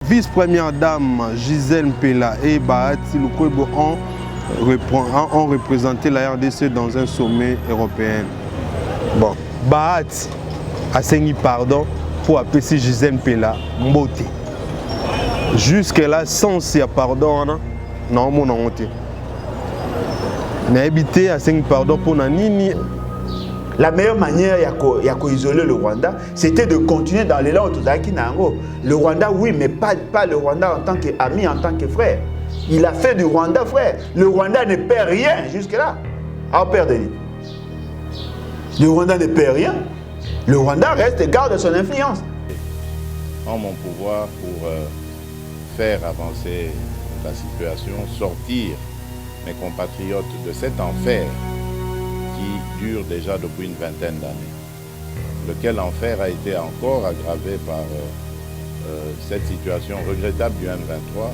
vice-première dame Gisèle Mpela et Bahati Lukwebo ont représenté la RDC dans un sommet européen. Bon, Bahati a saigné pardon pour appeler Gisèle Mpela Mbote. Jusque-là, sans ce pardon, non, mon honte. N'a habité à saigné pardon pour Nanini. La meilleure manière d'isoler le Rwanda, c'était de continuer dans l'élan autodaki Nango. Le Rwanda, oui, mais pas le Rwanda en tant qu'ami, en tant que frère. Il a fait du Rwanda frère. Le Rwanda ne perd rien jusque-là. Ah, perd Denis. Le Rwanda ne perd rien. Le Rwanda reste et garde son influence. En mon pouvoir pour faire avancer la situation, sortir mes compatriotes de cet enfer qui dure déjà depuis une vingtaine d'années, lequel enfer a été encore aggravé par cette situation regrettable du M23,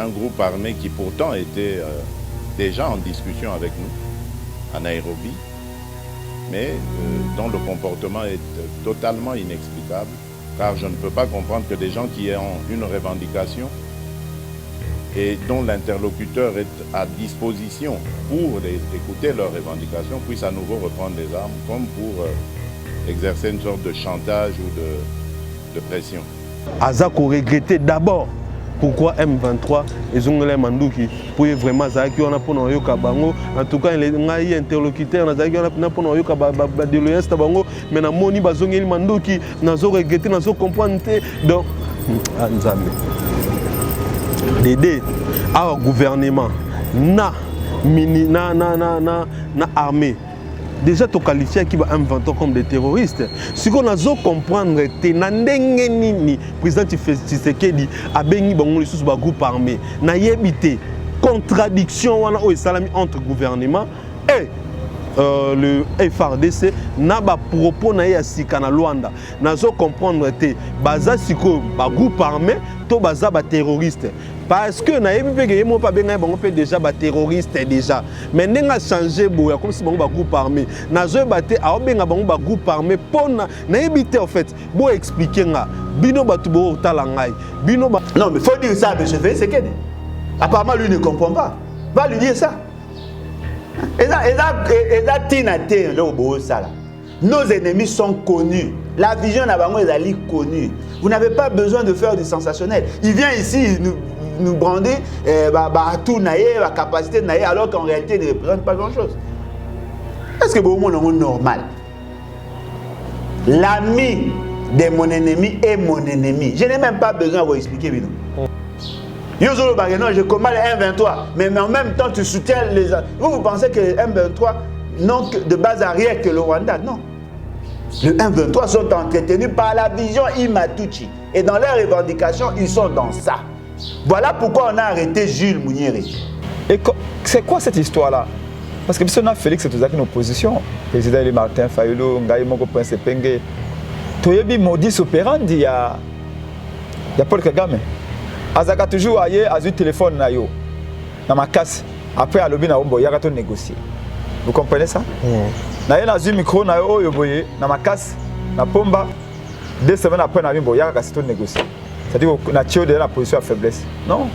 un groupe armé qui pourtant était déjà en discussion avec nous à Nairobi, mais dont le comportement est totalement inexplicable, car je ne peux pas comprendre que des gens qui ont une revendication et dont l'interlocuteur est à disposition pour écouter leurs revendications, puissent à nouveau reprendre des armes, comme pour exercer une sorte de chantage ou de pression. Azako regrettait d'abord pourquoi M23 et ont les mandouki pour vraiment ça qui on a pour nous bango. En tout cas les interlocuteurs na za qui on a pour nous de l'Ouest bango, mais na moni bazongi mandouki nazo regretter nazo comprendre donc Nzambe d'aider au gouvernement na armée. Déjà, tu qualifies qui va inventer comme des terroristes. Ce qu'on a comprendre, c'est que le président Tshisekedi a béni le groupe armé. Il y a une contradiction entre le gouvernement et le FRDC. Il y a des propos na Luanda. Nous devons comprendre que le groupe armé est un terroriste. Parce que na yebi peke yemo pa benga bango pe déjà ba terroriste déjà mais ndenga changer boya comme si bango ba groupe armé na zo baté a benga bango ba groupe armé pona na yebi té en fait bo expliquer nga bino batu bo tala ngai bino ba non mais faut dire ça monsieur Félix Sekedi apparemment lui ne comprend pas va lui dire ça et ça tinate le bo ça là. Nos ennemis sont connus. La vision n'a pas connue. Vous n'avez pas besoin de faire du sensationnel. Il vient ici nous brander tout la capacité de alors qu'en réalité il ne représente pas grand-chose. Est-ce que vous avez normal? L'ami de mon ennemi est mon ennemi. Je n'ai même pas besoin de vous expliquer. Je commande M23, mais en même temps tu soutiens les... Vous pensez que M23 n'ont de base arrière que le Rwanda? Non. Le M23 sont entretenus par la vision Imatuchi. Et dans leurs revendications, ils sont dans ça. Voilà pourquoi on a arrêté Jules Mouniéré. Et c'est quoi cette histoire-là? Parce que si on a Félix Touzaki en opposition, le président Martin Fayulu, Ngaï Moko Prince Penge, Toyebi modus operandi, il y a Paul Kagame. Azaka toujours ailleurs, a eu téléphone na yo, dans ma casse. Après, à l'objet, il y a négocier. Vous comprenez ça? Na eu un micro na yo, dans ma casse, na pomba. 2 semaines après, il y a un négocier. C'est-à-dire qu'on a tiré de la position à faiblesse. Non.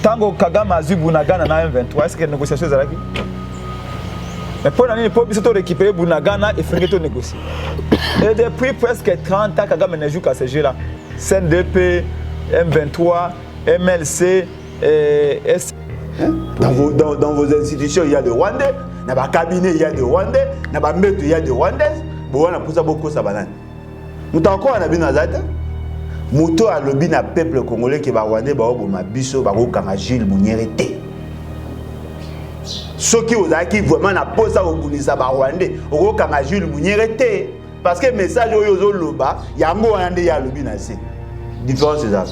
Tant que Kagame a eu Bunagana dans M23, est-ce que la négociation est là? Mais pour l'année, il faut récupérer Bunagana et faire négocier. Et depuis presque 30 ans, Kagame ne joue qu'à ce jeu-là. CNDP, M23, MLC, S. Dans vos institutions, il y a des Rwandais. Dans vos cabinets, il y a des Rwandais. Dans vos maîtres, il y a des Rwandaises. Bon, on a poussé beaucoup ça banane. Nous avons encore un abîme dans Zata. Moto a lobby na peuple congolais qui va Rwandais, ba oboma biso ba ko kanga Jules Mouniéré té. Ceux qui ozaki vraiment na posa obunisa ba Rwandais, ko kanga Jules Mouniéré té parce que message oyo zo loba yango ande ya lobby na se. Différence c'est ça.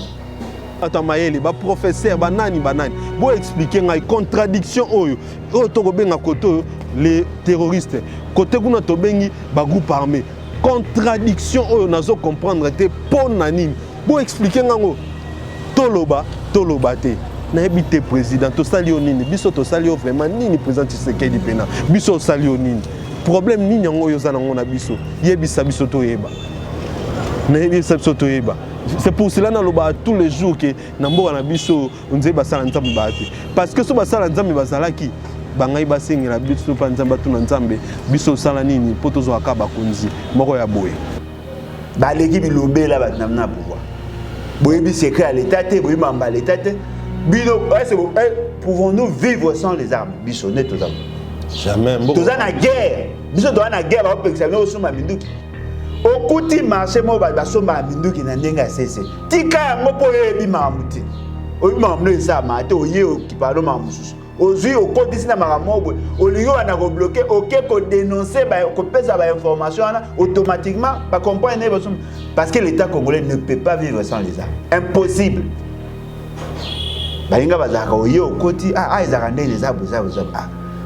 Attends Mayele ba professeur banani bo expliquer ngai contradiction oyo to ko benga koto les terroristes côté kuna to bengi ba groupe armé contradiction oyo nazo comprendre te pona nini bo expliquer ngango toloba te na ebité président to sali nini biso to sali vraiment nini président Tshisekedi pena biso sali nini problème nini ngo yo za nango na biso yebisa biso to yeba na yebisa biso to yeba C'est pour cela que tous les jours que Nambo na biso nzé basala nzambe baati parce que so basala nzambe bazalaki bangai basengela biso pa nzamba tu na nzambe biso sala nini poto zo akaba konzi moko ya boye ba leki bilobela ba namna pouvoir boye bi secret à l'état te boye mamba l'état te bino pouvons-nous vivre sans les armes biso net aux armes jamais toza na guerre biso toza na guerre ba opekisa no soma minduki okuti marché mo ba somba minduki na ndenga sese tika yango po yebi mamuti oyi mamuno esa mate oye okipalo mamususu ozui okotisi na makambo olingo wana ko bloquer OK ko dénoncer ba ko pesa ba information ana automatiquement ba comprendre parce que l'état congolais ne peut pas vivre sans les armes impossible balinga bazaka oye okoti ezaka ndenge za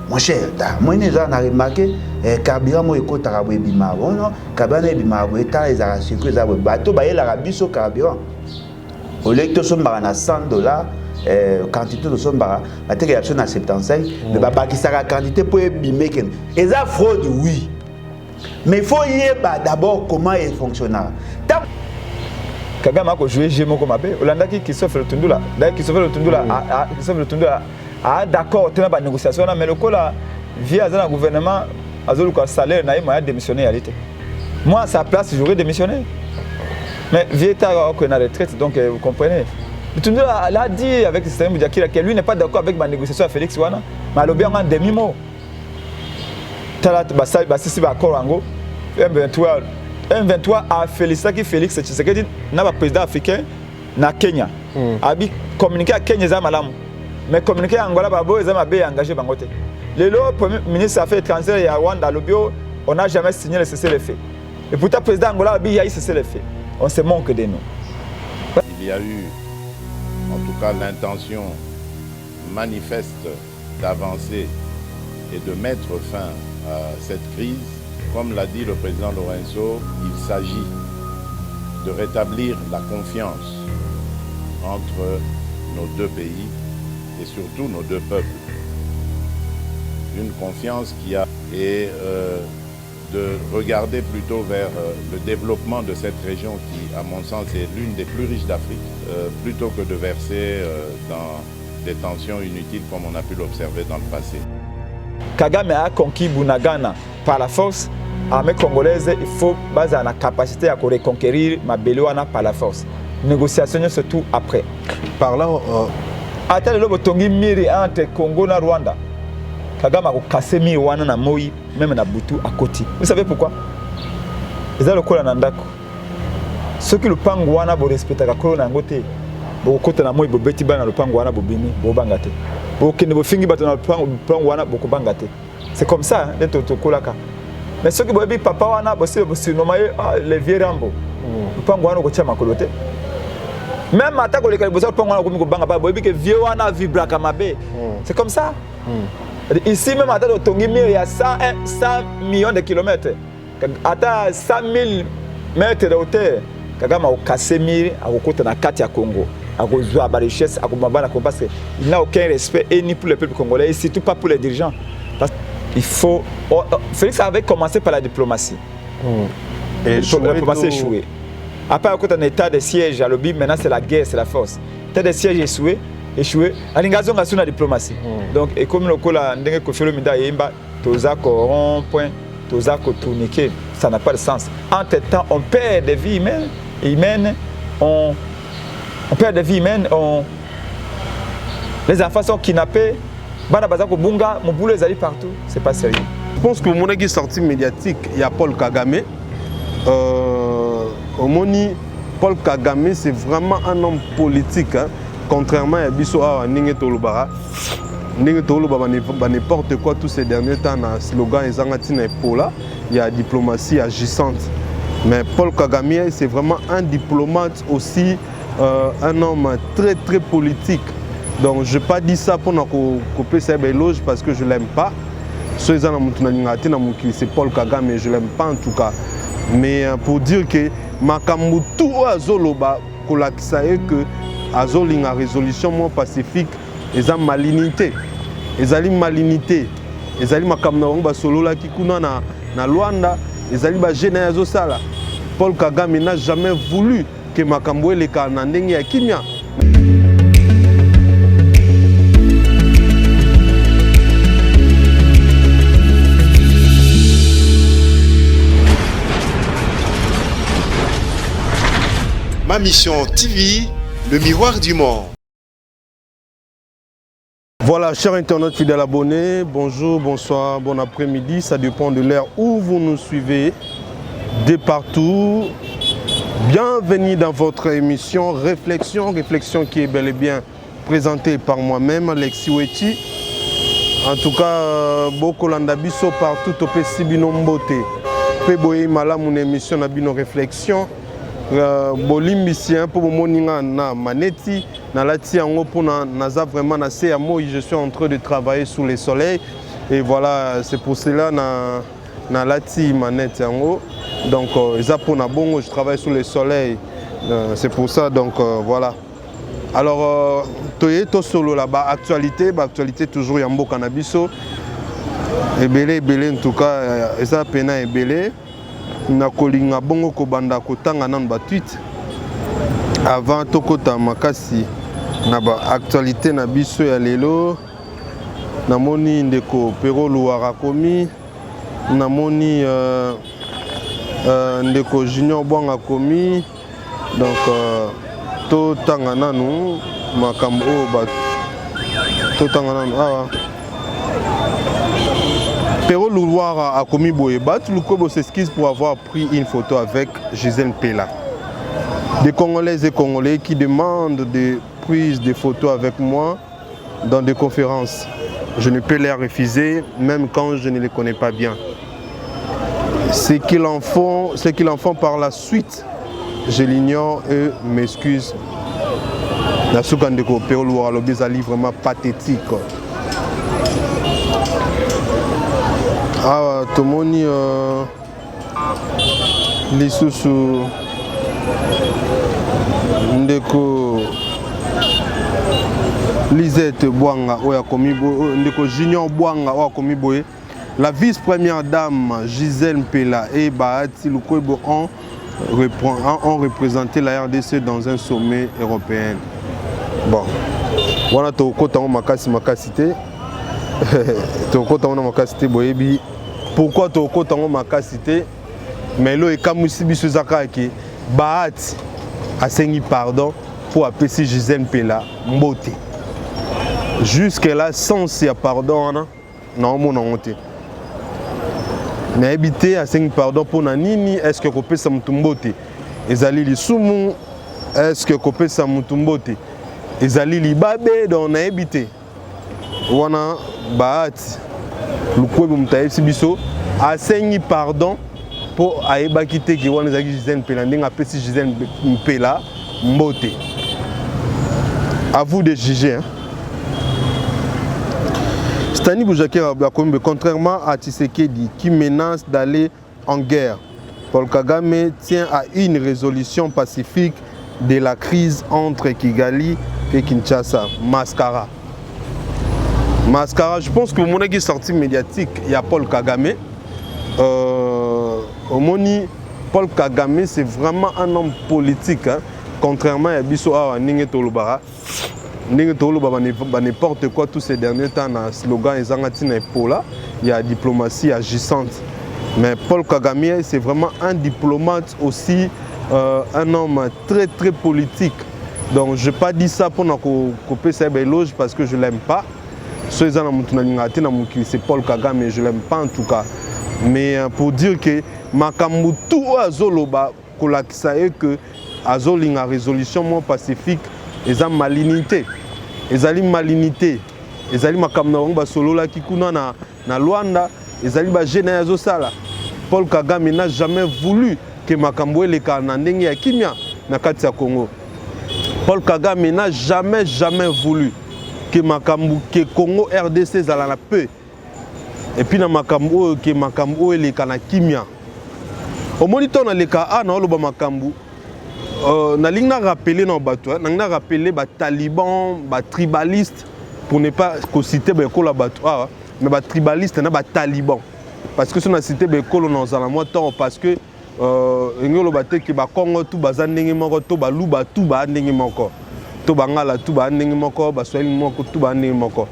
mon cher, moi je remarqué carburant mo ekotaka bo ebima non carburant ebima bo eta ezaka circuit za bo bato ba yela biso carburant au lecto sombara na $100 quantité de sombara bateke ya na 75 mais ba bakisaka quantité pour ebime ken eza fraude oui mais il faut yeba d'abord comment il fonctionne. Kagame a joué Gémo comme appel Olanda qui Christophe Lutundula d'ailleurs Christophe Lutundula d'accord, tu n'as pas de négociation, mais le coup là, via le gouvernement, le salaire n'a pas démissionné à l'été. Moi, à sa place, j'aurais démissionné. Mais via la retraite, donc vous comprenez. Tout le monde l'a dit avec le système Boudiakira que lui n'est pas d'accord avec ma négociation à Félix Wana, mais il a bien un demi-mot. Talat Bassisi Bakorango, M23 a félicité Félix Tshisekedi, n'a pas président africain, na Kenya. A communiqué à Kenya Zamalam. Mais communiquer en Angola, ils ont engagé Bangote. Le premier ministre des Affaires étrangères et Rwanda, on n'a jamais signé le cessez-le-feu. Et pourtant, le président Angola a eu cessez-le-feu. On se manque de nous. Il y a eu, en tout cas, l'intention manifeste d'avancer et de mettre fin à cette crise. Comme l'a dit le président Lorenzo, il s'agit de rétablir la confiance entre nos deux pays et surtout nos deux peuples. Une confiance qui a et de regarder plutôt vers le développement de cette région qui, à mon sens, est l'une des plus riches d'Afrique, plutôt que de verser dans des tensions inutiles comme on a pu l'observer dans le passé. Kagame a conquis Bunagana par la force. L'armée congolaise, il faut baser la capacité à reconquérir Mabelouana par la force. Négociation surtout après. Par là, Attends, le botongi miri entre Congo et Rwanda. Kagame a cassé miri wana na moi, même na Butu à côté. Vous savez pourquoi? Ils ont le col en Andako. Ceux qui le pangouana bo respectent la colonne en côté. Bo côté na moi bo beti ba na le pangouana bo bini bo bangate. Bo kende bo fingi ba na le pangouana bo ko bangate. C'est comme ça les totokolaka. Mais ceux qui bo bi papa wana bo se bo surnommer les vieux Rambo. Le pangouana ko tia makolote. Même attaque les calibos, c'est comme ça. Ici, même à il y a 100 millions de kilomètres. À 100 000 mètres de hauteur, Kagame a cassé mille à côté de la Katia Congo. À cause de la richesse, à cause de la parce qu'il n'a aucun respect ni pour le peuple congolais, et surtout pas pour les dirigeants. Parce qu'il faut. Félix avait commencé par la diplomatie. Et la diplomatie échouée. Après, à côté d'un état de siège à l'objet, maintenant c'est la guerre, c'est la force. État de siège échoué. À l'engagement de la diplomatie. Donc, et comme le col a ndenge Koffi Olomide yemba, toza corrompre, toza tourniquer, ça n'a pas de sens. Entre-temps, on perd des vies humaines, on perd des vies humaines, les enfants sont kidnappés, bana bazako bunga, mon boulot est allé partout, c'est pas sérieux. Je pense que mon qui est sorti médiatique, il y a Paul Kagame. Paul Kagame, c'est vraiment un homme politique, hein. Contrairement à Bisso Awa Ninge Tolubara. Ninge Tolubara, n'importe quoi tous ces derniers temps, dans le slogan Ezangatina et Paula, il y a diplomatie agissante. Mais Paul Kagame, c'est vraiment un diplomate aussi, un homme très très politique. Donc je n'ai pas dit ça pour couper ses éloges parce que je ne l'aime pas. C'est Paul Kagame, mais je ne l'aime pas en tout cas. Mais pour dire que Makamutu Azoloba, que Azolinga résolution pacifique, ils ont malignité. Ils ont malignité. Ils ont Makamna solo la Kikuna na Luanda, ils ont gêné Azosala. Paul Kagame n'a jamais voulu que makambo eleka na ndenge ya kimia. Ma Mission TV, le miroir du monde. Voilà, chers internautes fidèles abonnés, bonjour, bonsoir, bon après-midi, ça dépend de l'heure où vous nous suivez, de partout. Bienvenue dans votre émission Réflexion qui est bel et bien présentée par moi-même, Alexis Weti. En tout cas, beaucoup landabiso partout au Pesibino Mbote. Peboye mala mon émission Nabino Réflexion. Bolimbisien pour moninga na maneti na lati yango pour naza vraiment na se moi je suis en train de travailler sous le soleil et voilà c'est pour cela na lati maneti yango donc eza pour na bongo je travaille sous le soleil c'est pour ça donc voilà alors toye to solo là-bas actualité toujours yambo cannabis et belé en tout cas eza pena et belé na kolinga bongo ko banda ko tanga nan ba tweet avant tokota makasi na ba actualité na biso ya lelo namoni ndeko Pero Luara komi namoni ndeko Junior Bwanga komi donc to tanga nanu makambo ba to tanga nanu awa Pero Luara a commis Boébat, Lukobo s'excuse pour avoir pris une photo avec Gisèle Pella. Des Congolaises et Congolais qui demandent des prises de photos avec moi dans des conférences. Je ne peux les refuser, même quand je ne les connais pas bien. Ce qu'ils en font par la suite, je l'ignore et m'excuse. La Soukandeko Pero Luara Lobezali vraiment pathétique. Ah, tomoni lisusu ndeko Lisette Bwanga oya komibo ndeko Junior Bwanga oya komibo la vice-première dame Gisèle Pella et Bahati Lukwebo ont représenté la RDC dans un sommet européen. Bon, voilà tokota makasité. Tokota makasité boyebi. Pourquoi tu as autant de cité? Mais là, il y a Bahati a saigné pardon pour appeler Gisèle Pella Mbote. Jusque-là, sans ce pardon, non, mon honte. Mais habité a saigné pardon pour Nanini, est-ce que Kopé Samtumbote? Ezali li Soumou, est-ce que Kopé Samtumbote? Ezali li Babé, donc on a habité. Wana Bahati. Lukwebo mutaesi biso a saigné pardon pour aeba kité ki wana zaki Gisèle Pella ndinga pesi Gisèle Pella Mbote. À vous de juger. Hein? Stani Boujakera Bakombe, contrairement à Tshisekedi qui menace d'aller en guerre, Paul Kagame tient à une résolution pacifique de la crise entre Kigali et Kinshasa. Mascara. Mascara, je pense que mon qui est sorti médiatique, il y a Paul Kagame. Paul Kagame, c'est vraiment un homme politique. Hein. Contrairement à Bisso Awa Ninge Tolubara. Ninge Tolubara, n'importe quoi, tous ces derniers temps, dans le slogan Ezangatina et Paula, il y a diplomatie agissante. Mais Paul Kagame, c'est vraiment un diplomate aussi, un homme très très politique. Donc je n'ai pas dit ça pour couper ses éloges parce que je ne l'aime pas. C'est Paul Kagame, je ne l'aime pas en tout cas. Mais pour dire que Makamutu Azoloba, que Azolinga résolution pacifique, ils ont malignité. Ils ont malignité. Ils ont Makamna Solo qui kuna na Luanda, ils ont gêné Azosala. Paul Kagame n'a jamais voulu que Makambo le Kanandenge ya Kimia na Katia Congo. Paul Kagame n'a jamais voulu que Makambo, que Congo RDC zala na peu. Et puis na Makambo que Makambo le kana Kimia. Au moniteur na le ka na oloba Makambo. Na lingna rappeler na bato, na rappeler ba talibans, ba tribalistes pour ne pas citer ba kola bato, mais ba tribalistes na ba talibans. Parce que si on a cité ba kola dans la moi temps parce que engelo bate ki ba Congo tout baza ndenge moko to ba luba tout ba ndenge moko to bangala tout ba ndenge moko ba swahili moko tout ba ndenge moko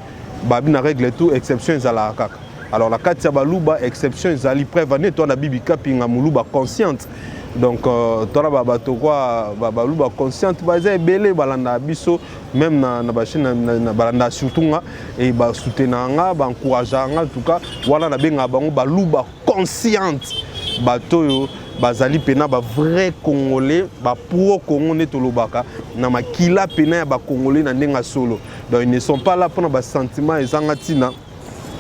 ba bina règle tout exception ezala kaka. Alors la carte ba luba exception ezali prévane to na bibi kapinga muluba consciente. Donc toi là bato quoi ba luba consciente ba za ebele balanda biso même na ba chaîne na balanda surtout nga et ba soutenanga ba encourager nga en tout cas wala na benga bango ba luba consciente bato yo bazali pena ba vrai congolais ba pro Congo ne tolobaka na makila pena ya ba congolais na ndenga solo. Donc ils ne sont pas là pour ba sentiments ezanga tina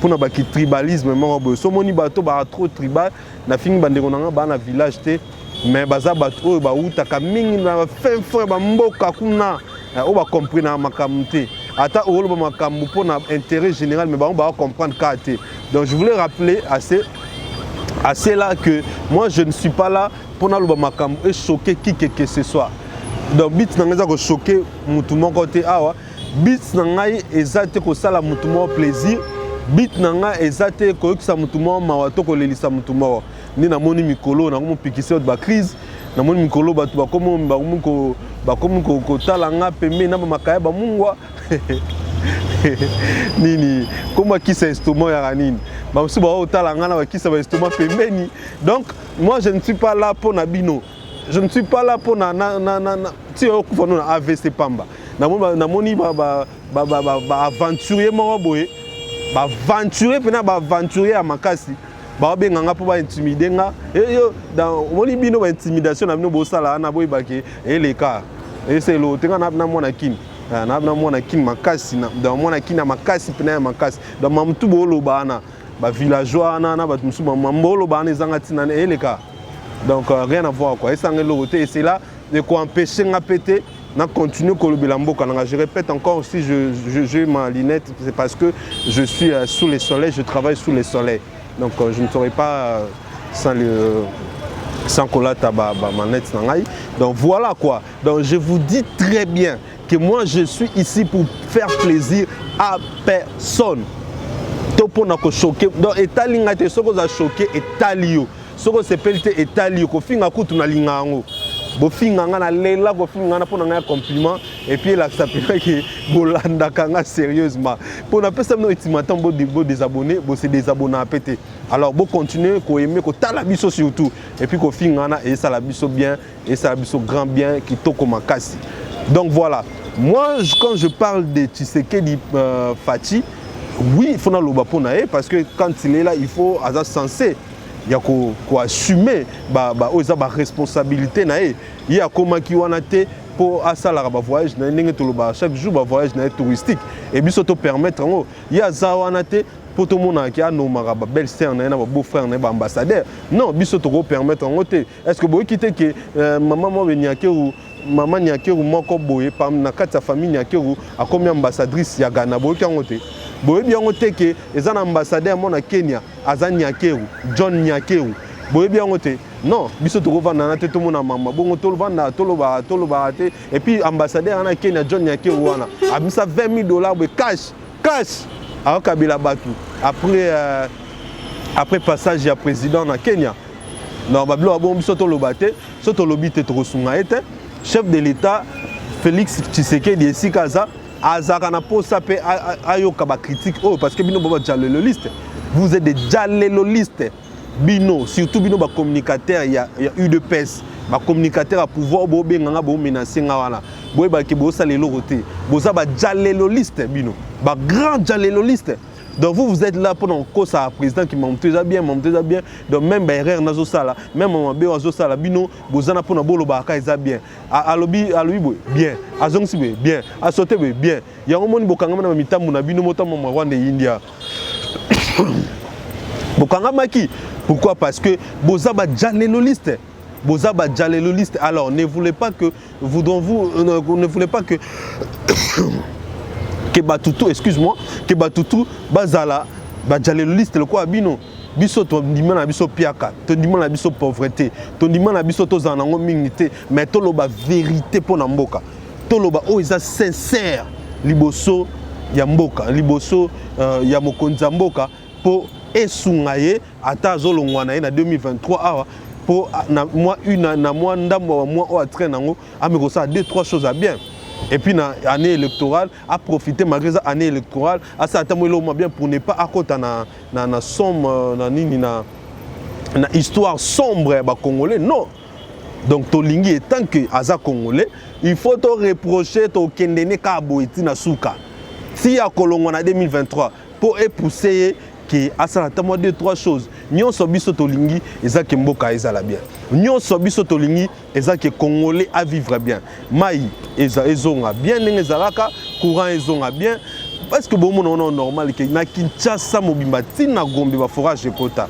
pour na ba ki tribalisme moko boyo so moni bato ba trop tribal na fingi bandeko nanga ba na village te mais baza bato ba utaka mingi na fin fin ba mboka kuna o ba comprendre makambo te ata o ba makambo pour na intérêt général mais ba on va comprendre kate. Donc je voulais rappeler assez là que moi je ne suis pas là pour na loba makambo et choquer qui que ce soit. Donc bit na ngaza ko choquer mutu moko te awa bit na ngai ezate ko sala mutu moko plaisir bit na ngai ezate ko yokisa mutu moko mawato ko lelisa mutu moko ni na moni mikolo na mo pikise ba crise na moni mikolo batu ba komo ko tala nga pembe na makaya ba mungwa nini comment qui c'est estomac ya nini ba musu ba otala nga na kisa ba estomac pembeni. Donc moi je ne suis pas là pour nabino, je ne suis pas là pour na ti o ku fono na AVC pamba na moni ba aventurier mo boye ba aventurier pena ba aventurier à makasi ba benganga po ba intimider nga yo dans moni bino ba intimidation na bino bo sala na boy baki le cas et c'est lo tenga na mwana kin na mwana kin makasi na dans mwana kin na makasi pena makasi dans mamtu bo lo bana ba villageois na ba musu mambolo bana zanga tina le cas. Donc rien à voir quoi et ça et c'est là de quoi empêcher nga péter na continuer kolobela mboka na. Je répète encore si j'ai ma lunette c'est parce que je suis sous le soleil, je travaille sous le soleil. Donc je ne serai pas sans colata ma net nangai. Donc voilà quoi. Donc je vous dis très bien que moi je suis ici pour faire plaisir à personne. To pour na ko choquer. Donc etalinga te soko za choquer etalio. Soko s'appelle etalio ko finga kutu na lingango. Bo finga nga na lela ko finga na pona nga compliment et puis là ça peut que bolanda kanga sérieusement pour na pesa no itimatan bo désabonner bo se désabonner à péter. Alors bo continuer ko aimer ko tala biso surtout et puis ko finga na et ça la biso bien et ça la biso grand bien qui toko makasi. Donc voilà, moi quand je parle de Tshisekedi Fachi, oui, il faut na loba pona parce que quand il est là, il faut avoir sensé il y a quoi assumer ba responsabilité na il y a comment qui wana te pour asala ba voyage na ndenge to loba chaque jour ba voyage na touristique et biso to permettre ngo il y a za wana te pour tout monde qui a no mara ba belle sœur na ba beau frère na ba ambassadeur non biso to ko permettre ngo te est-ce que boy quitter que maman mo benyake ou maman nyakeru moko boye pam na kati ya famille nyakeru a combien ambassadrice ya Ghana boy ki ngo te boye bien ngo te que ezana ambassadeur mo na Kenya azan nyakeru John nyakeru boye bien ngo te non biso to vanda na te to mona mama bongo to vanda toloba te et puis ambassadeur na Kenya John nyakeru wana abisa $20,000 boye cash a Kabila batu après passage ya président na Kenya non bablo bon biso to lobate so to lobite to sunga ete chef de l'État Félix Tshisekedi esikaza azaka na posa pe ayoka ba critique oh parce que bino baba jaleloliste vous êtes des jaleloliste bino surtout bino ba communicateur il y a UDPS ba communicateur à pouvoir bo benganga bo menacer nga wana boy ba ki bo salelo roté boza ba jaleloliste bino ba grand jaleloliste. Donc vous êtes là pendant que ça président qui monte bien donc même erreur nazo sala même mabe wazo sala bino bozana pona bolo ba ka eza bien alobi bien azongsi bien asote bien ya ngomoni bokanga na mitambu na bino motamo mwa Rwanda et India bokanga maki pourquoi parce que boza ba jaleloliste alors ne voulez pas que ne voulez pas que que Batutu, excuse-moi, que Batutu, Bazala, Bajaleliste, le quoi, bino, biso, ton diman na biso piaka, ton diman na biso pauvreté, ton diman na biso tozana nango mingité, mais toloba vérité pour Namboka, toloba oh isa sincère, liboso ya mboka, liboso ya mokonza mboka, pour esungaye, ata zolongwana na 2023 awa, pour moi moi traîne en haut ça 2-3 choses à bien. Et puis dans l'année électorale à profiter malgré ça année électorale à ça attendre bien pour ne pas à côté na somme na histoire sombre ba congolais non. Donc tolingi étant que aza congolais il faut te reprocher to kendene ka boiti na suka si ya kolongo na 2023 pour pousser que asala tamo 2-3 choses nyonso biso tolingi eza ke mboka ezala bien nyonso biso tolingi eza ke congolais à vivre bien mai ezonga bien ndenge ezalaka courant ezonga bien parce que bon on normal que na Kinshasa mobimba tina Gombe ba forage ekota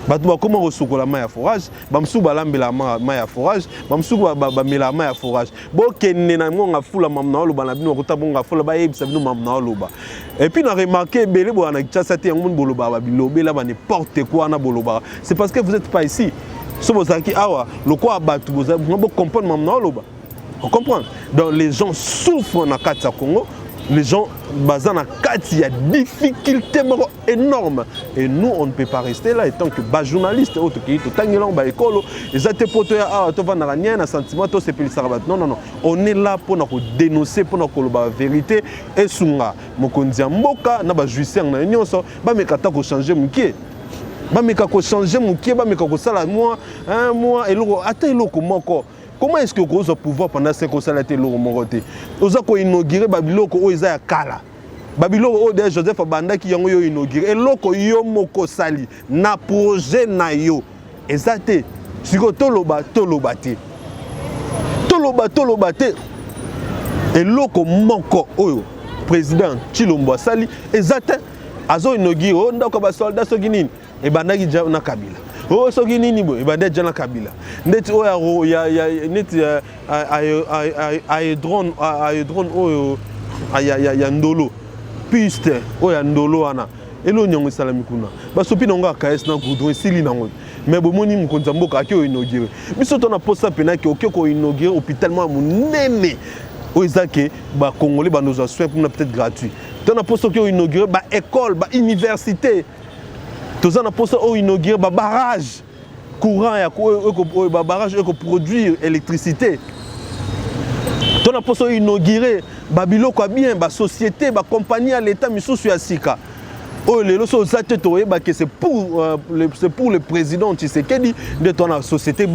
bato bakoma kosukola mai ya forage bamsuku balambela mai ya forage bamsuku bamela mai ya forage bokende na ngonga fula mam na oloba na bino kota bonga fula bayebisa bino mam na oloba et puis na remarqué belé bo na Kinshasa te yango boloba ba bilobela ba n'importe quoi na boloba c'est parce que vous êtes pas ici so bozaki awa lokwa bato bozaki bo comprendre mam na oloba on comprend donc les gens souffrent na kati ya Congo. Les gens basés dans il y a des difficultés énormes. Et nous, on ne peut pas rester là. Étant que journaliste, non, non. On est là pour nous dénoncer, pour nous dire la vérité. Et sunga, mokonzi mboka, na ba juicier na nyonso, ba mekata ko changer mukie. Ba mekata changer mukie, ba mekata sala moi, moi eloko ata eloko moko. Comment est-ce que vous avez pouvoir pendant 5 ans de l'Oromogoté? Vous avez inauguré Babiloko ou Isaiah Kala. Babiloko ou Joseph Abanda qui ont inauguré. Et loko yo moko sali na projet na yo. Exacté. Si vous toloba tolobate. Tolobate. Et loko moko oyo président Chilombo sali exacté. Azo inauguré on ndako ba soldat soginini et bandaki na Kabila. Oh soki nini bo ibade jana Kabila ndeti oya ya neti drone oyo ya ndolo piste oya ndolo ana elo nyongo salami kuna basopi nonga KS na goudron sili nango mais bomoni mukonza mboka akio inauguré biso to na posa pena ki okeko inauguré hôpital mo munene oizake ba congolais ba nos soins pour peut-être gratuit to na posa okeko inauguré ba école ba université. Tous les gens ont inauguré un barrage courant, un barrage pour produire l'électricité. Tous les gens ont inauguré un bien, une société, une compagnie à l'État, mais sous Sika. C'est pour le président Tshisekedi de ton société,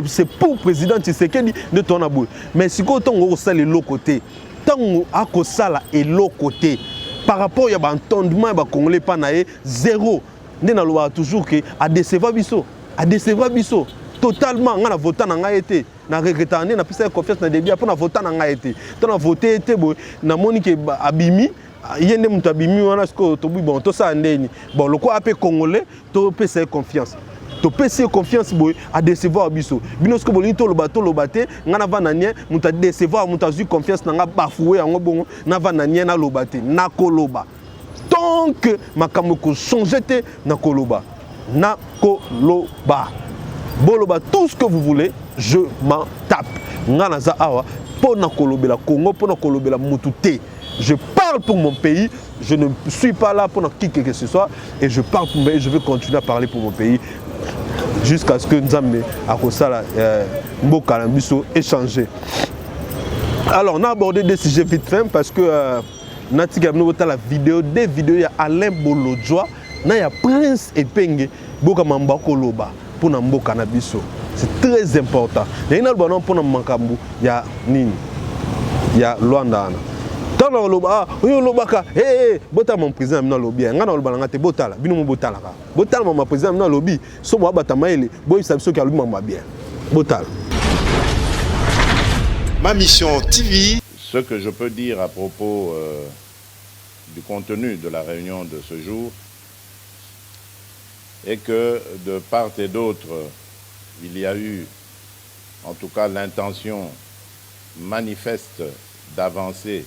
c'est pour le président Tshisekedi de ton abou. Mais si on a l'autre côté, tant qu'on a l'autre côté, par rapport à l'entendement, Congolais pas zéro. Nous avons toujours que à décevoir biso totalement on a voté na ngaité na regretté na pisa confiance na début pour na voter na ngaité to na voter été na monique abimi yende mutu abimi wana sko to bon to ça ndeni bon le quoi appelé congolais to pesa confiance to pesa confiance boy à décevoir biso binosko bolini to loba te ngana vananie mutu décevoir mutu azu confiance na nga bafoué yango bongo na vananie na loba te na koloba. Donc, makambo ko changer te na koloba. Boloba tout ce que vous voulez, je m'en tape. Ngana za awa po na kolobela Congo, po na kolobela mututé. Je parle pour mon pays, je ne suis pas là pour qui que ce soit et je parle pour mon pays, je veux continuer à parler pour mon pays jusqu'à ce que Nzambe akosala mboka na biso échanger. Alors, on a abordé des sujets vite fait parce que Natika la vidéo, des vidéos, il y a Alain Bolodjoa, il y a Prince Epenge, Boka Mamba Koloba, pour Namboka Nabiso. C'est très important. Il y a un album pour Nambokambu, il y a Nini, il y a Luanda. Tant que Loba, oui, Lobaka, hé, Bota mon président, non lobby, un an Lobalangate, Botala, Bino Botala, Botala, mon président, non lobby, Somo Batamaele, Boy Sabso qui a lui m'a bien. Botal. Ma mission TV. Ce que je peux dire à propos du contenu de la réunion de ce jour est que de part et d'autre, il y a eu en tout cas l'intention manifeste d'avancer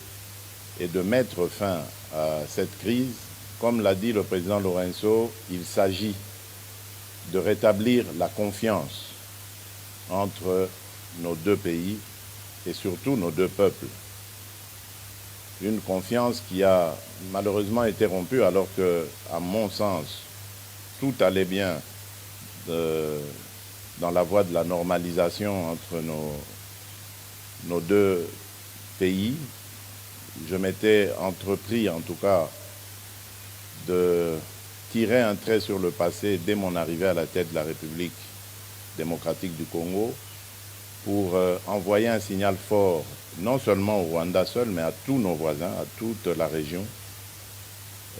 et de mettre fin à cette crise. Comme l'a dit le président Lorenzo, il s'agit de rétablir la confiance entre nos deux pays et surtout nos deux peuples. Une confiance qui a malheureusement été rompue alors que, à mon sens, tout allait bien dans la voie de la normalisation entre nos deux pays. Je m'étais entrepris, en tout cas, de tirer un trait sur le passé dès mon arrivée à la tête de la République démocratique du Congo pour envoyer un signal fort, non seulement au Rwanda seul, mais à tous nos voisins, à toute la région,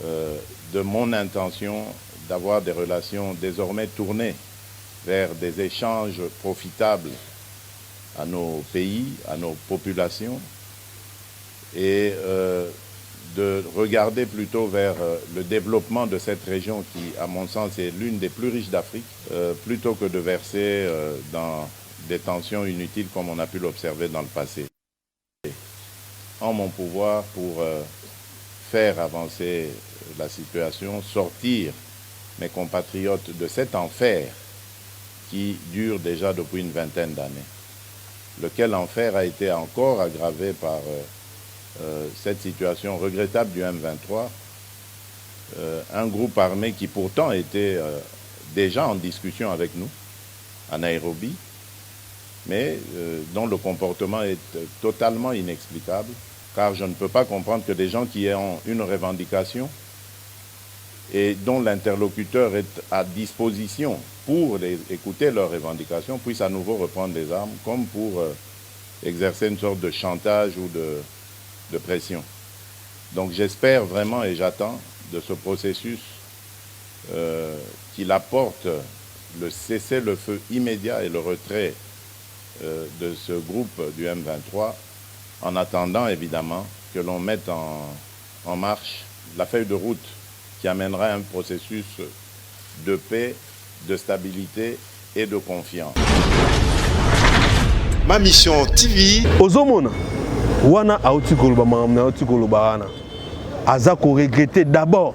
de mon intention d'avoir des relations désormais tournées vers des échanges profitables à nos pays, à nos populations, et de regarder plutôt vers le développement de cette région qui, à mon sens, est l'une des plus riches d'Afrique, plutôt que de verser dans des tensions inutiles comme on a pu l'observer dans le passé. En mon pouvoir pour faire avancer la situation, sortir mes compatriotes de cet enfer qui dure déjà depuis une vingtaine d'années, lequel enfer a été encore aggravé par cette situation regrettable du M23, un groupe armé qui pourtant était déjà en discussion avec nous à Nairobi, mais dont le comportement est totalement inexplicable, car je ne peux pas comprendre que des gens qui ont une revendication et dont l'interlocuteur est à disposition pour écouter leurs revendications puissent à nouveau reprendre les armes, comme pour exercer une sorte de chantage ou de pression. Donc j'espère vraiment et j'attends de ce processus qu'il apporte le cessez-le-feu immédiat et le retrait de ce groupe du M23, en attendant évidemment que l'on mette en marche la feuille de route qui amènera un processus de paix, de stabilité et de confiance. Ma mission TV. Ozomona wana auti koloba mamna auti koloba wana aza ko regretter d'abord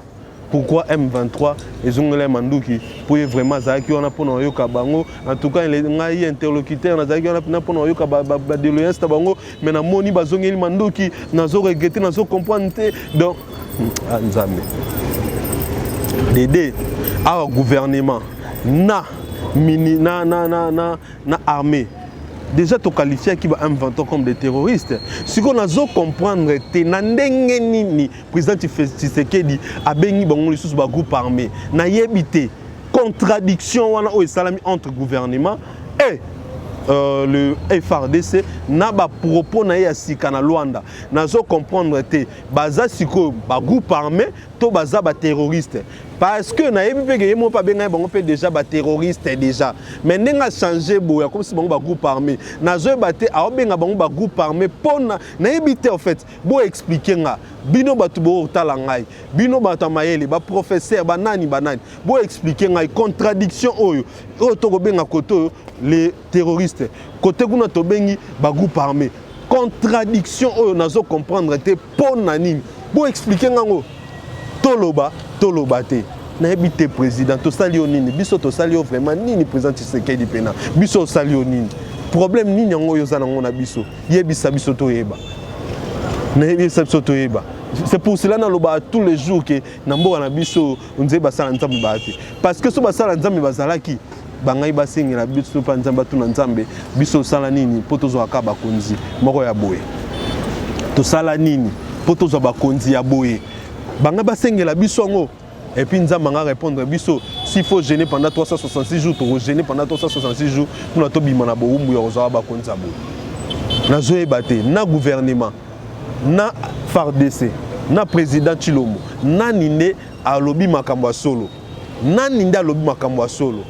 pourquoi M23 ezongela manduki pour vraiment zaki wana pona yoka bango en tout cas les ngai interlocuteur na zaki wana pona yoka ba déloyance ta bango mais na moni bazongeli manduki nazo regretter nazo comprendre donc nzambe Dédé à gouvernement na mini na armée. Déjà, tu qualifies qui va M23 comme des terroristes. Ce qu'on a besoin de comprendre, c'est que le président Tshisekedi a béni le groupe armé. Il y a une contradiction entre le gouvernement et le FRDC. Il y a des propos na Luanda. Il y a comprendre que le groupe armé est terroriste. Parce que na yebi peke yemo pa benga bango pe déjà ba terroriste déjà mais ndenga changer boya comme si bango ba groupe armé na zo baté a benga bango ba groupe armé pona na yebi te en fait bo expliquer nga bino batu bo tala ngai bino batu mayele ba professeur banani bo expliquer nga contradiction oyo to ko benga koto les terroristes côté kuna to bengi ba groupe armé contradiction oyo nazo comprendre te pona nini bo expliquer nga ngo toloba te na habité président to salio nini biso to salio vraiment nini président Tshisekedi pena biso salio nini problème nini ngo yo zana ngona biso yebisa biso to yeba na yebisa biso to yeba c'est pour cela na loba tous les jours que na mboka na biso nze basala nzambe bate parce que so basala nzambe bazalaki bangai basengela biso pa nzamba tuna nzambe biso sala nini poto zo akaba konzi moko ya boye to sala nini poto zo bakonzi ya boye banga basengela biso ngo et puis nzamba nga répondre biso s'il faut gêner pendant 366 jours to gêner pendant 366 jours pour to bima na boumbu ya ozawa bakonza bo na zoe baté na gouvernement na FARDC na président Tshilombo na ninde alobi makambo solo na ninde alobi makambo solo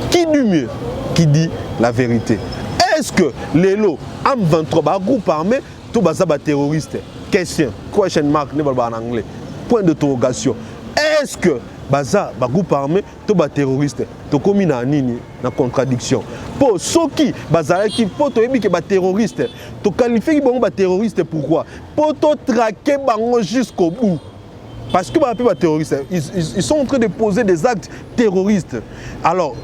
qui dit mieux qui dit la vérité est-ce que lelo M23 ba groupe armé to baza ba terroriste question mark en anglais point d'interrogation est-ce que baza ba groupe armé to ba terroriste to komi na nini na contradiction pour ceux qui bazala qui pour to yebi que ba terroriste to qualifier bango ba terroriste pourquoi pour to traquer bango jusqu'au bout parce que les terroristes ils sont en train de poser des actes terroristes alors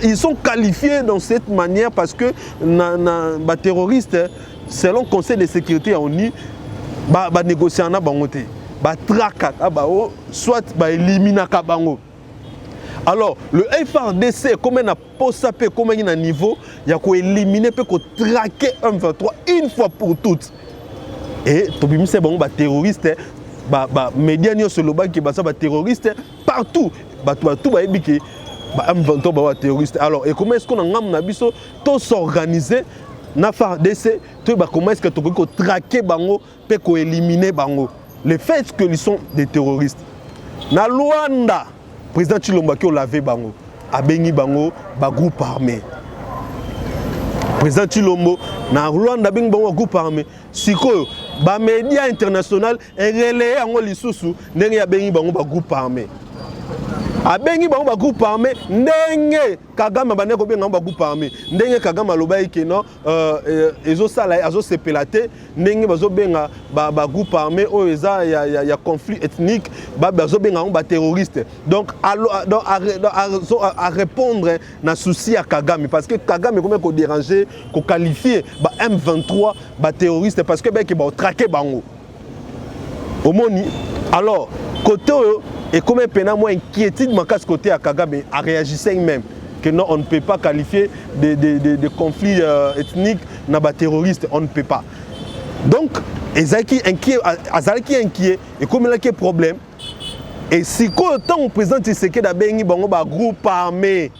ils sont qualifiés dans cette manière parce que les terroristes selon le Conseil de sécurité à ONU ba négocier na bango te ba traka ba soit ba éliminer ka bango Alors, le FRDC, comme un posapé, comme un niveau, il y a éliminer, peut traquer M23 une fois pour toutes. Et Tobi c'est bon, terroriste, médias sur le bas qui est terroriste partout. Tout va ébiquer. M23 terroriste. Alors, et comment est-ce qu'on a tous s'organiser na FARDC, comment est-ce que tu peux traquer bango, peut éliminer bango. Le fait qu'ils sont des terroristes. Na Luanda, président Tshilombo qui a lavé bango, a béni bango, groupe armé. Président Tshilombo, na Luanda béni bango groupe armé. Siko, ba médias internationaux et relayé en lisusu, n'engi a béni bango groupe armé. Abengi bango groupe armé ndenge Kagame baneko benga ba groupe armé ndenge Kagame aloba ke non ezo sala azo sepelate ndenge bazo benga ba groupe armé o eza ya conflit ethnique bazo benga ba terroriste donc à répondre na souci à Kagame parce que Kagame comment ko déranger ko qualifier ba M23 ba terroriste parce que beki ba traquer bango omoni alors côté et comme un moins inquiétude ma casse côté à Kagame a réagissé même que non on ne peut pas qualifier de conflits ethniques naba terroristes on ne peut pas donc Ezaki inquiet et comme il y a problème et si quand on présente ce que d'abengi bango ba groupe armé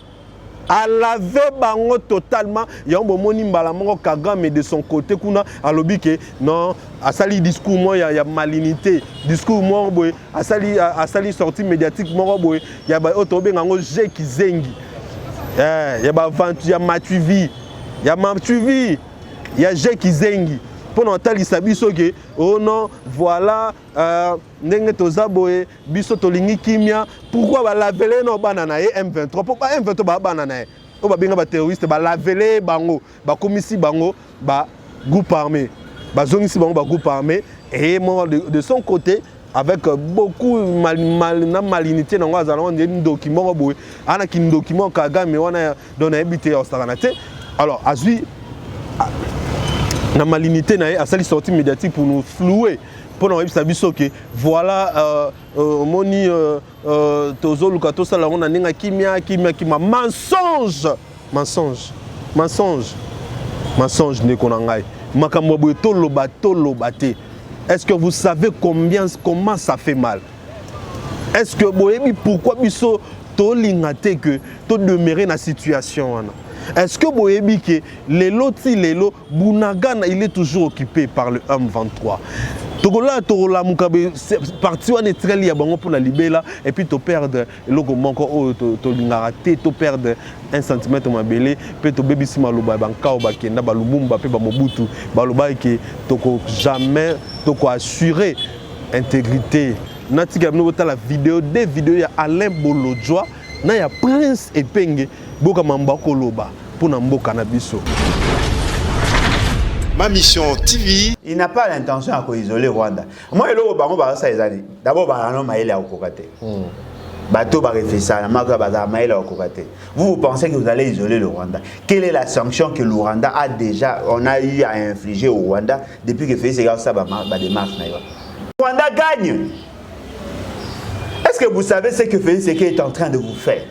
à laver bango totalement il y a un moment où Kagame de son côté kuna a lobby que non à sali discours moi il y a malignité discours moi boy à sali sortie médiatique moi boy il y a ba otobe ngango je ki zengi il y a ba vente il y a matuvi il y a je ki zengi pour entendre biso que oh non voilà ndenge toza boye biso tolingi kimia pourquoi ba laveler no banana et M23 pourquoi M23 ba banana o ba benga ba terroriste ba laveler bango ba komisi bango ba groupe armé ba zongisi bango ba groupe armé et moi de son côté avec beaucoup malignité dans un document boye ana kin document Kagame wana donné habité au Saranate alors azui la malignité a sali sortie médiatique pour nous flouer pour nous dire que voilà moni tozo lukato sala on a ninga kimia mensonge ne konangai makambo boye to lobate est-ce que vous savez comment ça fait mal est-ce que boyebi pourquoi biso to lingate que to demeurer dans situation wana. Est-ce que vous voyez que Lelo Bunagana il est toujours occupé par le M23 Togola Torola Mukabe parti on est très lié pour la libérer et puis tu perdre le manko to lingaraté tu perdre un centimètre mabélé puis tu baby si maloba banka o bakenda balumumba pe ba mobutu baloba ke toko jamais toko assurer intégrité natika no la vidéo des vidéos ya Alain Bolodjoa na ya Prince Epenge boka mamba koloba pour namboka na biso. Ma mission TV. Il n'a pas l'intention à isoler Rwanda. Moi le bango ba ça ezali. D'abord ba non maïla okokate. Bateau ba refisa na maka ba maïla okokate. Vous pensez que vous allez isoler le Rwanda? Quelle est la sanction que le Rwanda a déjà on a eu à infliger au Rwanda depuis que Félix Sekedi ça ba démarche na yo. Rwanda gagne. Est-ce que vous savez ce que Félix Sekedi est en train de vous faire?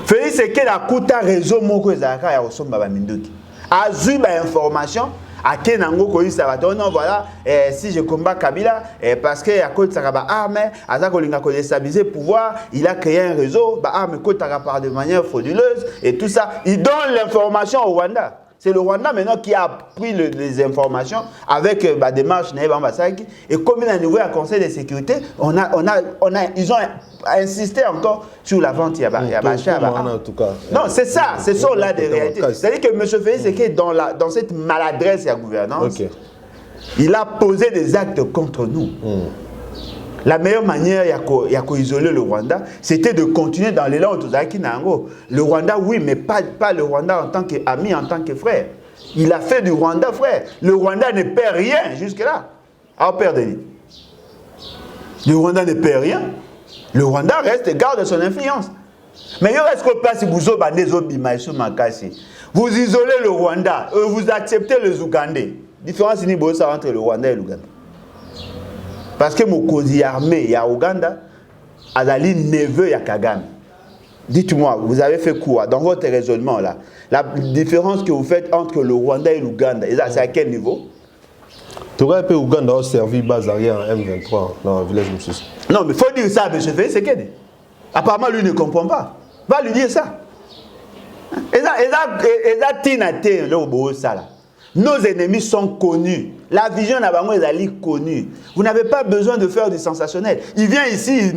Félix Sekedi a coûté réseau moko ezaka ya osomba ba minduki. A eu information à Kenango ko isa ba non voilà si je combat Kabila parce que à côté ça ba arme azako linga ko déstabiliser pouvoir il a créé un réseau ba arme ko par de manière frauduleuse et tout ça il donne l'information au Rwanda. C'est le Rwanda maintenant qui a pris les informations avec des démarches et comme il a nouveau un conseil de sécurité, ils ont insisté encore sur la vente. En tout cas. Non, c'est ça, c'est ça là des réalités. C'est-à-dire que M. Félix Sekedi dans cette maladresse de la gouvernance, il a posé des actes contre nous. La meilleure manière d'isoler le Rwanda, c'était de continuer dans l'élan Otozaki Nango. Le Rwanda, oui, mais pas le Rwanda en tant qu'ami, en tant que frère. Il a fait du Rwanda frère. Le Rwanda ne perd rien jusque-là. Alors, perdez. Le Rwanda ne perd rien. Le Rwanda reste et garde son influence. Mais il reste que place vous isolez le Rwanda, vous acceptez les Ougandais. Différence entre le Rwanda et l'Ouganda. Parce que mon cause armé ya Ouganda, Azali neveu ya Kagame. Dites-moi, vous avez fait quoi dans votre raisonnement là? La différence que vous faites entre le Rwanda et l'Ouganda, c'est à quel niveau? Tu aurais pu Ouganda a servi base arrière en M23 dans le village Moussous. Non, mais il faut dire ça à M. Félix Tshisekedi. Apparemment, lui ne comprend pas. Va lui dire ça. Nos ennemis sont connus. La vision est connue. Vous n'avez pas besoin de faire du sensationnel. Il vient ici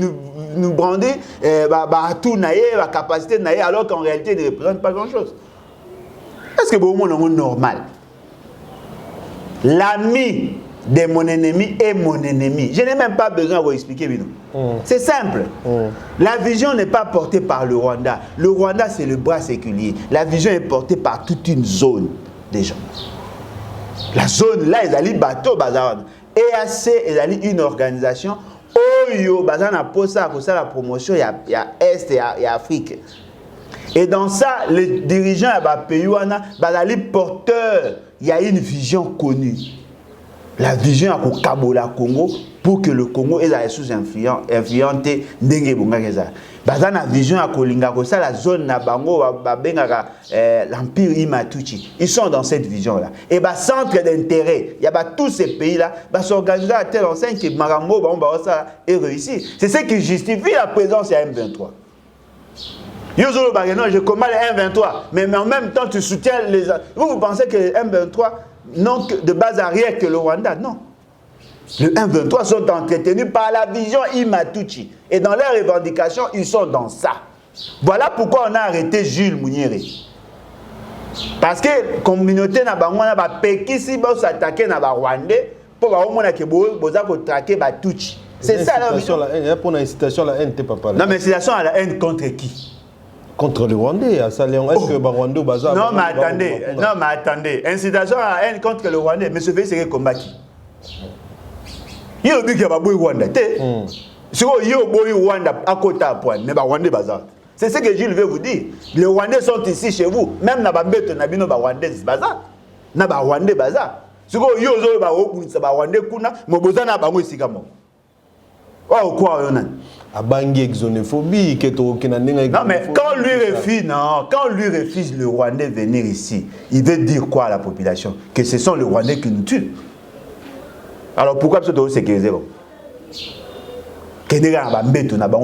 nous brander tout la capacité naïe, alors qu'en réalité, il ne représente pas grand-chose. Est-ce que c'est normal? L'ami de mon ennemi est mon ennemi. Je n'ai même pas besoin de vous expliquer. C'est simple. La vision n'est pas portée par le Rwanda. Le Rwanda, c'est le bras séculier. La vision est portée par toute une zone des gens. La zone là, ils allaient bateau, EAC, ils allaient une organisation. Oyo, bazana posa, pour ça la promotion, il y a Est et il y a Afrique. Et dans ça, les dirigeants ils porteurs, il y a une vision connue. La vision à Kabola Congo pour que le Congo est sous influenté la vision à Kolinga ça la zone na bango l'empire Imatuchi. Ils sont dans cette vision là. Et centre d'intérêt, il y a tous ces pays là, s'organiser à telle enseigne que Marambo est réussi. C'est ce qui justifie la présence de M23. Je commande le M23, mais en même temps tu soutiens les... Vous pensez que le M23 n'ont de base arrière que le Rwanda? Non. Le M23 sont entretenus par la vision Imatuchi. Et dans leurs revendications, ils sont dans ça. Voilà pourquoi on a arrêté Jules Mouniéré. Parce que la communauté n'a pas pékisi pour s'attaquer à Rwandais pour traquer Batuchi. C'est ça la vision. Pour une incitation à la haine, t'es pas parlé. Non, mais incitation à la haine contre qui? Contre le Rwandais, est-ce que le Rwandais bazar? Non, mais attendez. Incitation à la haine contre le Rwandais. Mais ce fait, c'est combattre. Il y a un but qui a beaucoup de Rwanda. Si il y a beaucoup de Rwanda à côté à point, mais Rwandais bazar. C'est ce que Gilles veut vous dire. Les Rwandais sont ici chez vous. Même dans Bambeto, Nabino Rwandais bazar. Naba Rwandais bazar. Si il y a un Rwandais kuna, mais bazar na bango ici comme. Oh quoi on a? Abangi xénophobie que tu non mais quand lui refuse le Rwandais venir ici, il veut dire quoi à la population? Que ce sont les Rwandais qui nous tuent. Alors pourquoi tu dois sécuriser? Que les Rwandais tu n'as pas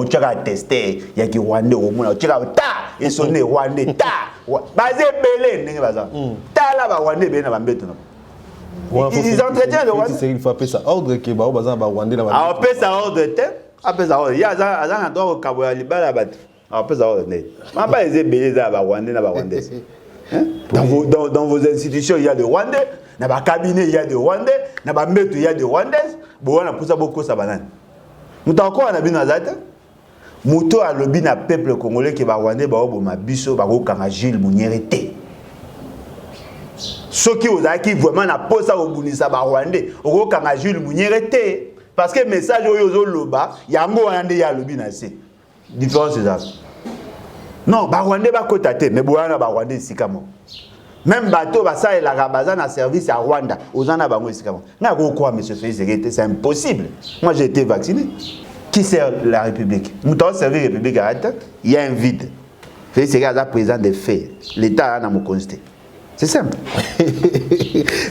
testé, il y a qui Rwandais au monde, tu as ta et sonné Rwandais ta, basé belé n'est pas ça. Ta là Rwandais ben Rwandais tu ils entretiennent le Rwandais. Il faut appeler ça ordre que ba bazan ba Rwandais là. On appelle ça ordre après ça, il y a un endroit au Kabola Libala. Après ça, pas les ébélés à Rwandais, dans vos institutions, il y a des Rwandais. Dans vos cabinets, il y a des Rwandais. Dans vos maîtres, il y a des Rwandais. Bon, on a poussé beaucoup ça banane. Nous avons encore un Nazata. Mouto a lobby na peuple congolais qui va Rwandais, ba oboma biso, ba okanga Jules Mouniéré. Ceux qui ont acquis vraiment na posa au Bunisa ba Rwandais, okanga Jules Mouniéré. Parce que le message au Loba, il y a un mot à dire le binacé. Différence c'est ça. Non, Rwandais va cotater, mais Boana Rwandais ici comme même bateau ça et la Rabaza na service à Rwanda. Aux en a bango ici comme. Na quoi monsieur Félix, c'est impossible. Moi j'ai été vacciné. Qui sert la République? Nous avons servi la République à Rwanda, il y a un vide. Félix est la président des faits. L'État a dans mon constat. C'est simple.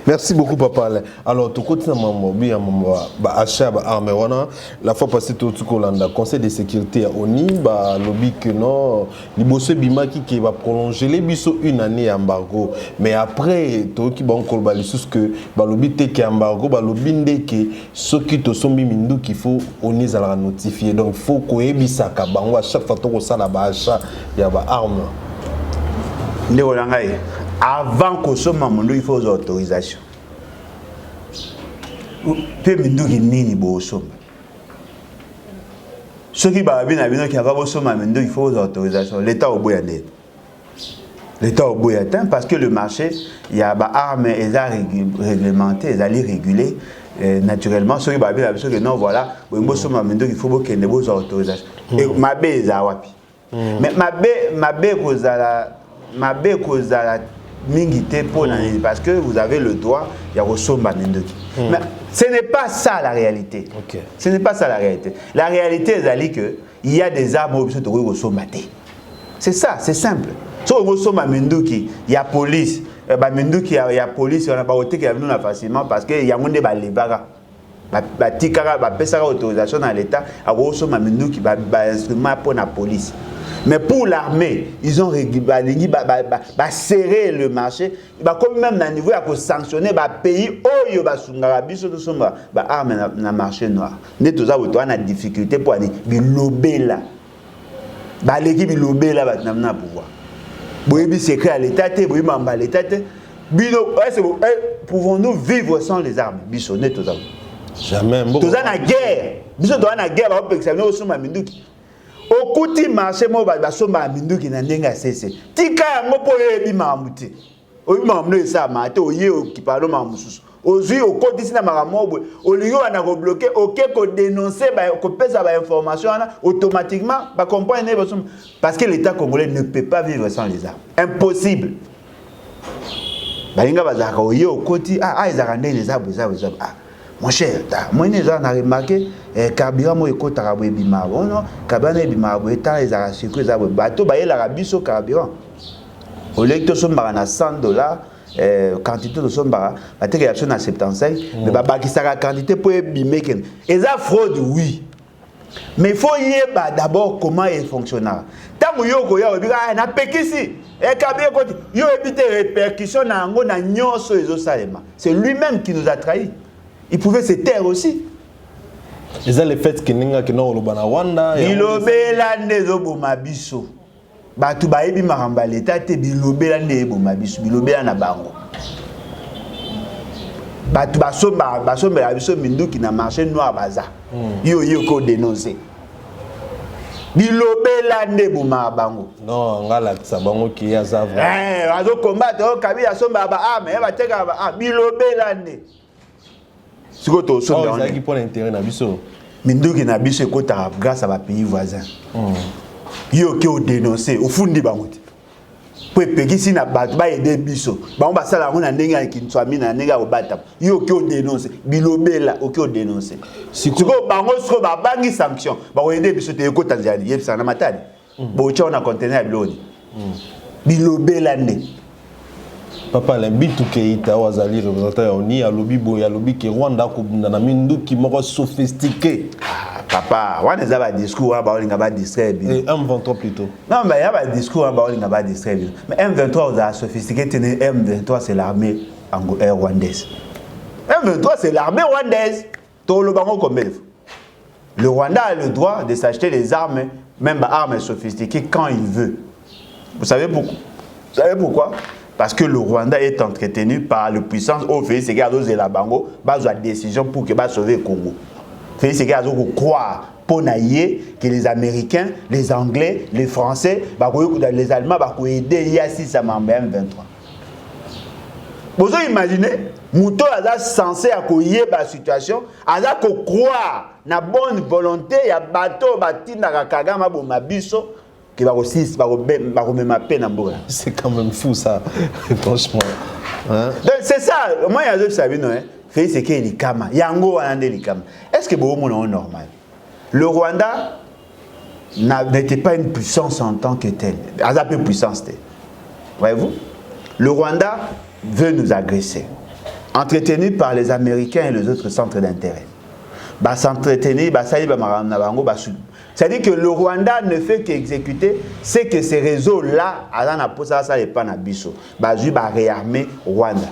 Merci beaucoup, papa. Alors, tu continues à acheter l'armée. La fois passée, tu as le Conseil de sécurité à ONI, lobby que non, les bosseux Bimaki qui va prolonger les bisous une année embargo. Mais après, tu as que lobby te embargo, lobby que ceux qui te sont mindu qu'il faut ONI à la notifier. Donc, il faut que ça à chaque fois que tu as l'achat, il y a des armes. Avant que ce moment, il faut des autorisations. Peu mindu qui nini bo somba. Ceux qui va bien qui va bo somba mindu il faut des autorisations. L'État au boyandé. L'État au boyandé parce que le marché il y a des armes et réglementées, ils allaient réguler naturellement. Ceux qui va bien ceux que non voilà, bo somba mindu il faut qu'il y ait des autorisations. Et ma base à wapi. Mais ma base cause à la mingité pour l'année parce que vous avez le droit il y a Rosomba Mendoki. Mais ce n'est pas ça la réalité. Okay. Ce n'est pas ça la réalité. La réalité est que il y a des armes au besoin de Rosomba. C'est ça, c'est simple. Si on a il y a police, il y a police, on a pas qui est venu facilement parce que il y a des balibara. Batikara ba pesa autorisation dans l'état a grosso modo qui ba instrument pour la police. Mais pour l'armée, ils ont serré le marché, comme même à niveau à sanctionner ba pays oyo ba sungara biso to somba ba arme na marché noir. Ne tous auto na difficulté pour aller bilobela. Ba l'équipe bilobela ba na pouvoir. Boyebi secret à l'état te boyebi mamba l'état te. Bino pouvons-nous vivre sans les armes biso ne tous auto. Jamais. Tous en guerre. Biso to na guerre ba examiner au somba minduki. Okuti marché mo ba somba minduki na ndenga sese. Tika yango po yebi mamuti. Oyi mamuno esa mate oye okipalo mamususu. Ozui okoti na makamobwe. Oliyo ana ko bloquer OK ko dénoncer ba ko pesa ba information automatiquement ba comprendre parce que l'état congolais ne peut pas vivre sans les armes. Impossible. Balinga bazaka oye okoti ezaka ndenge les armes mon cher, moi j'ai remarqué carburant mo ekota bo ebima non carburant ebima bo eta ezaka circuit za bateau ba yela biso carburant au lieu que somba na $100 quantité de somba bateke ya na 75 mais ba bakisaka quantité pour ebime ken eza fraude oui mais il faut yeba d'abord comment il fonctionne tango yoko ya obika na pekisi carburant koti yo ebite répercussion na ngo na nyonso ezo salema c'est lui-même qui nous a trahis. Il pouvait se taire aussi. Et ça, le fait que nous avons le Rwanda. Bilobela ndezo bomabiso. Batu baebi maramba leta te bilobela nde bomabiso. Bilobela na bango. Batu basomba biso minduki na marché noir baza. Yo ko dénoncer. Bilobela nde boma bango. Non, ngala ça bango qui ya za vrai. Azo combattre o kabila somba ba mais ba teka ba bilobela nde. Sikoto somba. Ça qui prend l'intérêt na biso. Minduki na biso ekota grâce à ba pays voisins. Yo ki o dénoncer au fundi bango. Po pekisi na ba aider biso. Bango ba sala ngona ndenge ya kintswami na ndenge o bata. Yo ki o dénoncer bilobela o ki o dénoncer. Siko bango siko ba bangi sanction. Ba o aider biso te ekota Tanzanie yebisa na matani. Bo cha na conteneur biloni. Bilobela nde. Papa Lembitu Keita wazali représentant ya ONU ya lobi boya lobi ke Rwanda ko bunda na minduki moko sophistiqué. Papa, wana za ba discours ba olinga ba distraire bi. M23 plutôt. Non mais ya ba discours ba olinga ba distraire bi. Mais M23 za sophistiqué tenez M23 c'est l'armée rwandaise. M23 c'est l'armée rwandaise. To lo bango comme le Rwanda a le droit de s'acheter des armes, même armes sophistiquées quand il veut. Vous savez pourquoi? Parce que le Rwanda est entretenu par la puissance au fait c'est garde de la bango, base la décision pour que sauver le Congo. Fait c'est garde croire pour naïe que les Américains, les Anglais, les Français, les Allemands vont aider ici ça M23. Vous imaginez, Mouto a censé accueillir la situation, a croire na bonne volonté, il y a bateau bâti na Kagama Bomabiso. C'est quand même fou ça, franchement. Hein? C'est ça, moi il y a d'autres sabi non, fait c'est que les kama, yango anande les kama. Est-ce que bon monde est normal? Le Rwanda n'était pas une puissance en tant que telle, un peu puissance telle. Voyez-vous? Le Rwanda veut nous agresser, entretenu par les Américains et les autres centres d'intérêt. Bah s'entretenir, bah ça y va marana bango bah. C'est-à-dire que le Rwanda ne fait qu'exécuter ce que ces réseaux-là, à posa ça et pas na biso, bazu ba réarmer Rwanda.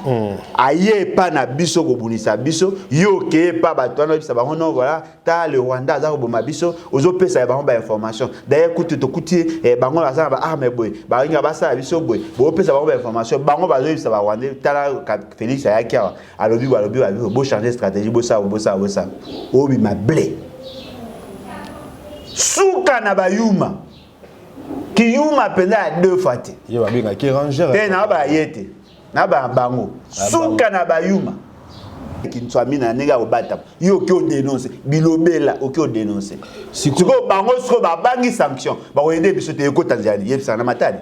Aïe pas na biso ko bunisa biso, yo ke pas batona bisa ba non voilà, ta le Rwanda za ko boma biso, ozo pesa ba ba information. D'ailleurs kutu to kuti bango la ça ba arme boy, ba inga ba ça biso boy, bo pesa ba information, bango ba zo bisa ba Rwanda, tala Félix Ayakia, alobi bo changer stratégie, bo ça. Obi ma blé. Souka na bayuma ki yuma penda 2 fois te yo ba binga ki ranger te na ba yete na ba bango souka na bayuma ki nswami na nega obata yo ki o dénoncer bilobela o ki o dénoncer siko bango siko ba bangi sanction ba ko aider biso te ko Tanzanie yebisa na matani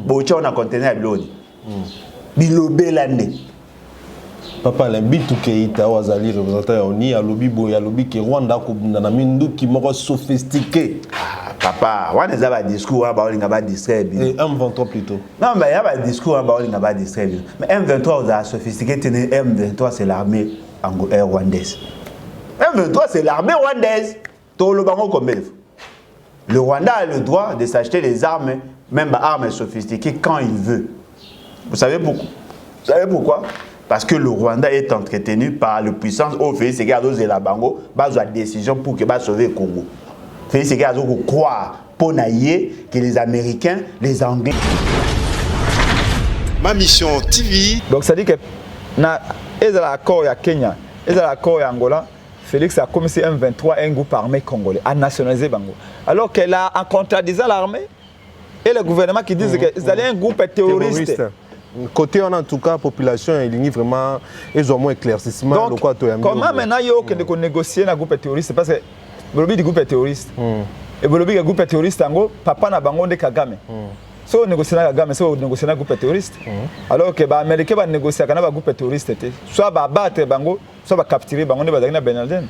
bo cha na conteneur biloni bilobela ne. Papa Lembitu Keita wazali représentant ya ONU ya lobi boya lobi ke Rwanda ko bunda na minduki moko sophistiqué. Papa, on a un discours, on a un distraire. Et M23 plutôt. Non, mais il y a un discours, on a un distraire. Mais M23, vous avez sophistiqué, M23, c'est l'armée rwandaise. M23, c'est l'armée rwandaise. Tout le bango comme le Rwanda a le droit de s'acheter des armes, même des armes sophistiquées, quand il veut. Vous savez pourquoi? Vous savez pourquoi? Parce que le Rwanda est entretenu par la puissance au Félix Tshisekedi de la Bango, base la décision pour que va sauver le Congo. Félix Tshisekedi croire pour naïe que les Américains, les Anglais. Ma mission TV. Donc ça dit que na l'accord à Kenya, l'accord à Angola, Félix a commencé M23 un groupe armé congolais à nationaliser Bango. Alors qu'elle a en contradisant l'armée et le gouvernement qui disent qu'ils allaient un groupe terroriste. Côté en tout cas population il y vraiment ils ont moins éclaircissement. Donc comment maintenant il y a que négocier un groupe terroriste parce que le lobby du groupe terroriste et le lobby du groupe terroriste en papa na Bango de Kagame. So négocier na Kagame, so négocier un groupe terroriste. Alors que les Américains vont négocier avec un groupe terroriste, soit battre Bango, soit capturer Bango de Bazagna Benalden.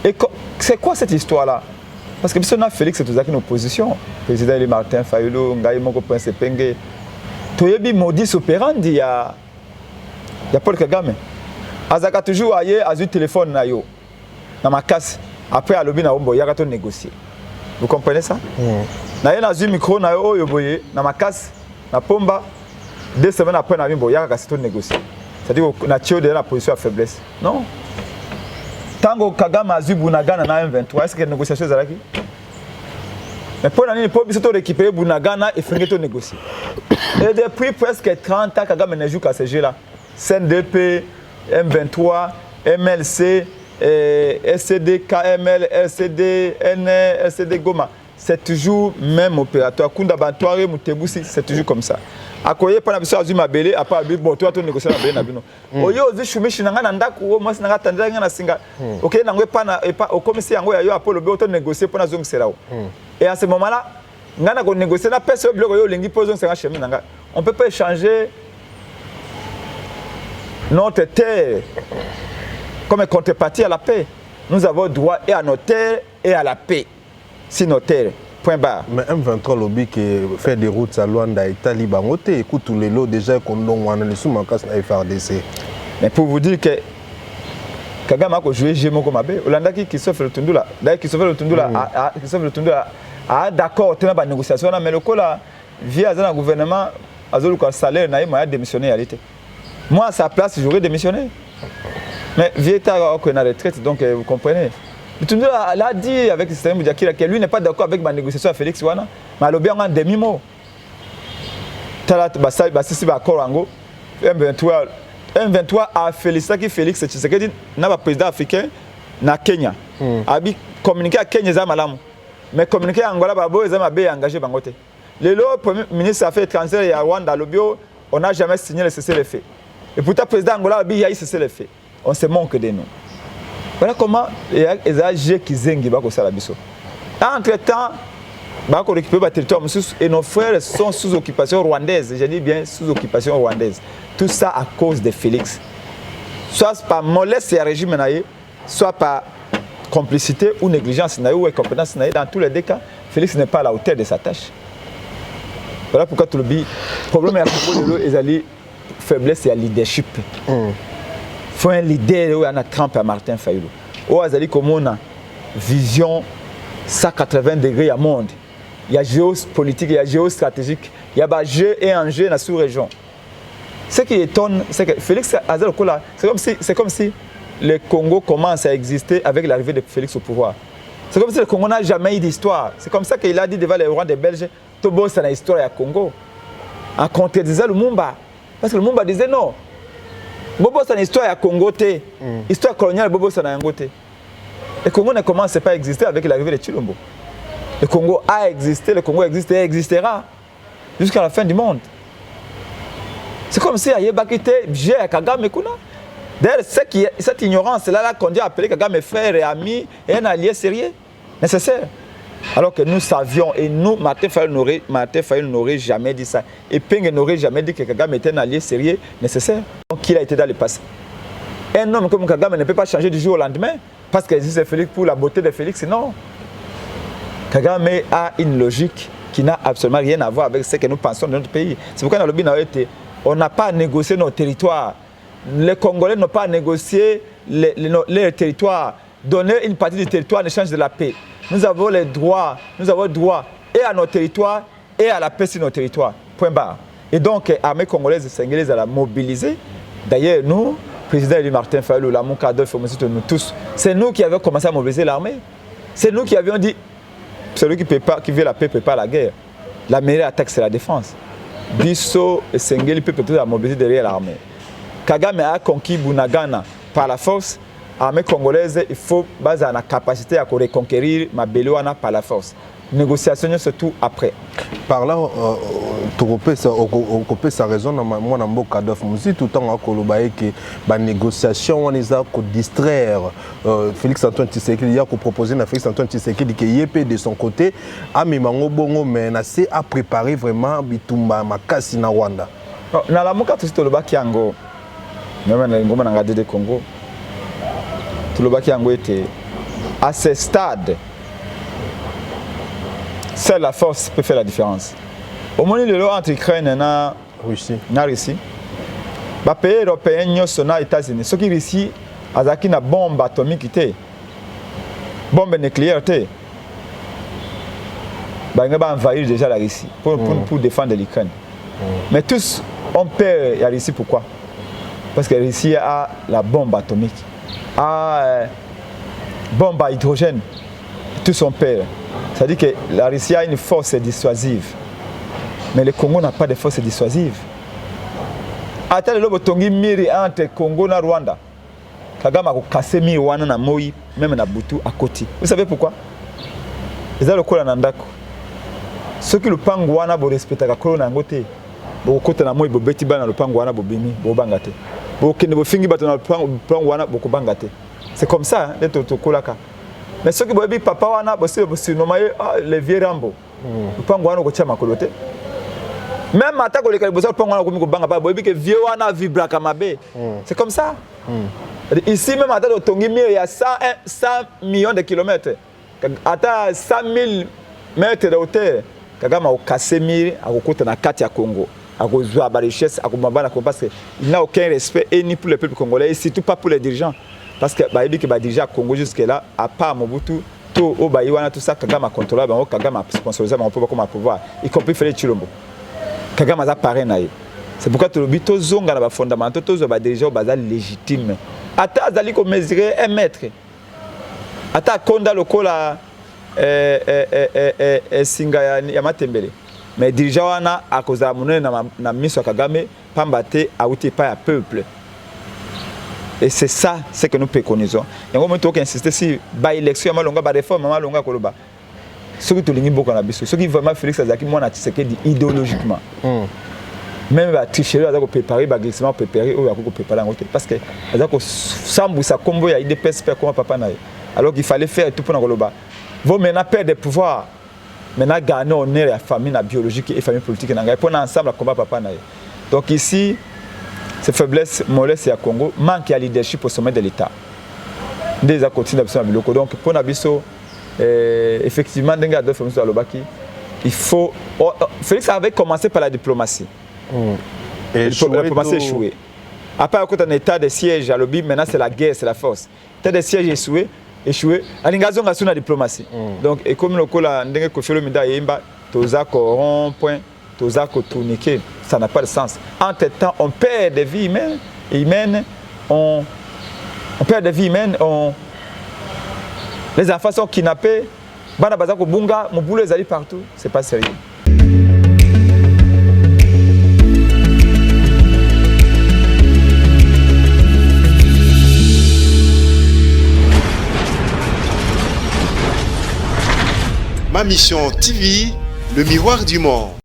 Et c'est quoi cette histoire là? Parce que si on a Félix c'est tout ça qui est en opposition, le président il est Martin Fayulu, Ngaï Moko Prince Penge. Toyebi modus operandi il y a Paul Kagame. Azaka toujours aye azu téléphone na yo. Na makasi. Après à lobby na ombo ya ka négocier. Vous comprenez ça? Na yena azu micro na yo oyo boye na makasi na pomba 2 semaines après na bimbo ya ka to négocier. C'est-à-dire na tio de la position à faiblesse. Non. Tango Kagame azu Bunagana na M23, est-ce que négociation zalaki? Mais pour l'année, il faut récupérer Bunagana et finir de négocier. Et depuis presque 30 ans, Kagame ne joue qu'à ce jeu-là. CNDP, M23, MLC, SCD, KML, LCD, NE, LCD Goma. C'est toujours même opérateur. Kunda Bantoire, Moutebusi, c'est toujours comme ça. À quoi il y a pas de besoin de m'abeler, à part bon, toi, tu négocies avec Nabino. Oyo, je suis méchant, nanda ko moi singa tanda ngana singa. OK, nangwe pas na pas au commissaire ngo ya Apollo be auto négocier pour na zong serao. Et à ce moment-là, ngana ko négocier na personne bloc yo lengi pour zong serao chemin nanga. On peut pas échanger notre terre comme contrepartie à la paix. Nous avons droit et à notre terre et à la paix. Si notre terre. Point barre. Mais M23 lobby qui fait des routes à Luanda et Talibangote, écoute tous les lots déjà qu'on a les sous-mancas à FRDC. Mais pour vous dire que Kagame a joué Gémo comme Abbé, Olanda qui souffre le Tundula, d'ailleurs qui souffre le Tundula, a d'accord, tu n'as pas de négociation, mais le coup là, via un gouvernement, à un salaire, il a démissionné à l'été. Moi à sa place, j'aurais démissionné. Mais Vieta a une retraite, donc vous comprenez. Le Tundula l'a dit avec le système Boudiakira que lui n'est pas d'accord avec ma négociation à Félix Wana, mais il a bien un demi-mot. Basisi Bakorango, M23 a félicité Félix Tshisekedi, n'a président africain, na Kenya. A communiqué à Kenya, mais communiqué à Angola, ils ont engagé Bangote. Le premier ministre Affaires étrangères et à Rwanda, on n'a jamais signé le cessez-le-feu. Et pourtant, le président Angola a dit cessez-le-feu. On se manque de nous. Voilà comment les âgés qui zengi bako salabiso. Entre-temps, bako récupérer le territoire et nos frères sont sous occupation rwandaise. Je dis bien sous occupation rwandaise. Tout ça à cause de Félix. Soit par mollesse et régime naïe, soit par complicité ou négligence naïe ou incompétence naïe. Dans tous les deux cas, Félix n'est pas à la hauteur de sa tâche. Voilà pourquoi tout le monde. Le problème est à propos de l'eau, et faiblesse et à leadership. Il faut un leader où on a Trump et Martin Fayulu. Où azali comme on a vision 180 degrés à monde. Il y a géopolitique, il y a géostratégique, il y a des jeux et enjeux dans la sous-région. Ce qui étonne, c'est que Félix Azalokola, c'est comme si le Congo commence à exister avec l'arrivée de Félix au pouvoir. C'est comme si le Congo n'a jamais eu d'histoire. C'est comme ça qu'il a dit devant les rois des Belges, Tobo c'est l'histoire du Congo. En contredisant le Mumba. Parce que le Mumba disait non. Bobo c'est une histoire à Congo, histoire coloniale, Bobo c'est un Congo. Le Congo ne commence pas à exister avec l'arrivée de Chilombo. Le Congo a existé, le Congo existe et existera jusqu'à la fin du monde. C'est comme si Ayebakite, j'ai Kagame Kuna. D'ailleurs, cette ignorance-là qu'on dit appeler Kagame frère et ami et un allié sérieux, nécessaire. Alors que nous savions, et nous, Martin Fayulu n'aurait jamais dit ça. Et Peng n'aurait jamais dit que Kagame était un allié sérieux, nécessaire. Donc il a été dans le passé. Un homme comme Kagame ne peut pas changer du jour au lendemain, parce que c'est Félix pour la beauté de Félix, non. Kagame a une logique qui n'a absolument rien à voir avec ce que nous pensons de notre pays. C'est pourquoi dans le Bina, on n'a pas négocié nos territoires. Les Congolais n'ont pas négocié les territoires. Donner une partie du territoire en échange de la paix. Nous avons les droits, et à nos territoires et à la paix sur nos territoires. Point barre. Et donc, l'armée congolaise et sénégalaise a mobilisé. D'ailleurs, nous, président Élie Martin Fayulu, Lamuka Adolphe, nous tous, c'est nous qui avions commencé à mobiliser l'armée. C'est nous qui avions dit, celui qui veut la paix ne peut pas la guerre. La meilleure attaque, c'est la défense. Bisso et Sénégal peuvent peut-être mobiliser derrière l'armée. Kagame a conquis Bunagana par la force. L'armée congolaise, il faut baser la capacité à reconquérir Mabelouana par la force. Négociation, surtout après. Par là, on sa raison, moi, je suis Kadhafi, tout le temps, que la négociation, on est à distraire Félix Antoine Tshisekedi, il y a proposé à Félix Antoine Tshisekedi qu'il y ait de son côté, à Mimango mais à préparer vraiment Bitumba Makasi na Rwanda. Dans la Mouka, tout le bas qui Ango, même dans le de Congo, tout le bas qui Ango était à ce stade. Seule la force peut faire la différence. Au moment où entre l'Ukraine et la Russie, les pays européens sont aux États-Unis. Ceux qui Russie ont une bombe atomique, bombe nucléaire, ils vont envahir déjà la Russie pour défendre l'Ukraine. Mais tous ont peur de la Russie. Pourquoi? Parce que la Russie a la bombe atomique, a la bombe à hydrogène. Tous ont peur. C'est-à-dire que la Russie a une force dissuasive. Mais le Congo n'a pas de force dissuasive. Attends, le botongi miri entre Congo et Rwanda. Kagame a cassé mi wana na moi, même na Butu à côté. Vous savez pourquoi? Ils ont le col en andako. Ceux qui le pangwana bo respecta ka col na ngote. Bo kota na moi bo beti bana le pangwana bo bimi bo bangate. Bo kende bo fingi bato na le pangwana bo ko bangate. C'est comme ça hein, d'être kolaka. Mais ceux qui boivent papa wana bo se nommer les vieux Rambo. Le pangwana ko tia makolote. Même attaque les calibos le pangwana ko mi ko banga ba boyebi que vieux wana vibra kamabe. C'est comme ça. Ici même à Tongi, il y a 100 millions de kilomètres. À 100 000 mètres de hauteur, Kagame a cassé mille à côté de la carte à Congo. À cause de la richesse, à cause parce qu'il n'a aucun respect et ni pour le peuple congolais et surtout pas pour les dirigeants. Parce que il dit que les dirigeants congolais jusque-là, à part Mobutu, tout au Baïwana, tout ça, Kagame a contrôlé, Kagame a sponsorisé, on peut pas comment pouvoir, y compris Félix Tshilombo. Kagame a parrainé. C'est pourquoi tout le but, tous les gens fondamentaux, tous les dirigeants légitimes. Ata azali ko mesurer 1 mètre. Ata konda lokola singa ya matembele. Mais dirigeant wana akoza munene na miso Kagame pambate auti pa ya peuple. Et c'est ça ce que nous préconisons. Et on peut insister si ba élection malonga ba réforme malonga koloba. Ceux qui tolingi beaucoup na biso, ceux qui vraiment Félix Azaki moi na Tshisekedi idéologiquement. Même la tricherie, elle a préparé, le glissement préparé, ou elle a préparé en côté. Parce que elle a sambu sa combo, il y a des perspectives comme papa naï. Alors qu'il fallait faire tout pour nous le vous maintenant perdre des pouvoirs, maintenant gagner honneur la famille biologique et famille politique naï. Pour ensemble à combat papa naï. Donc ici, ces faiblesses mollesse à Congo manque de leadership au sommet de l'État. Des à côté d'absence locaux. Donc pour Nabiso, effectivement, dans le il faut. Félix avait commencé par la diplomatie. Et la diplomatie échouée. Après, quand on est état de siège à l'objet, maintenant c'est la guerre, c'est la force. État de siège échoué. Alingazon a la diplomatie. Donc, et comme le col a ndenge kofelo mida yemba, toza rond point, toza tourniquet, ça n'a pas de sens. Entre temps, on perd des vies humaines, on perd des vies humaines, les enfants sont kidnappés, bana bazako bunga, mon boulot les alliés partout, c'est pas sérieux. Ma Mission TV, le miroir du monde.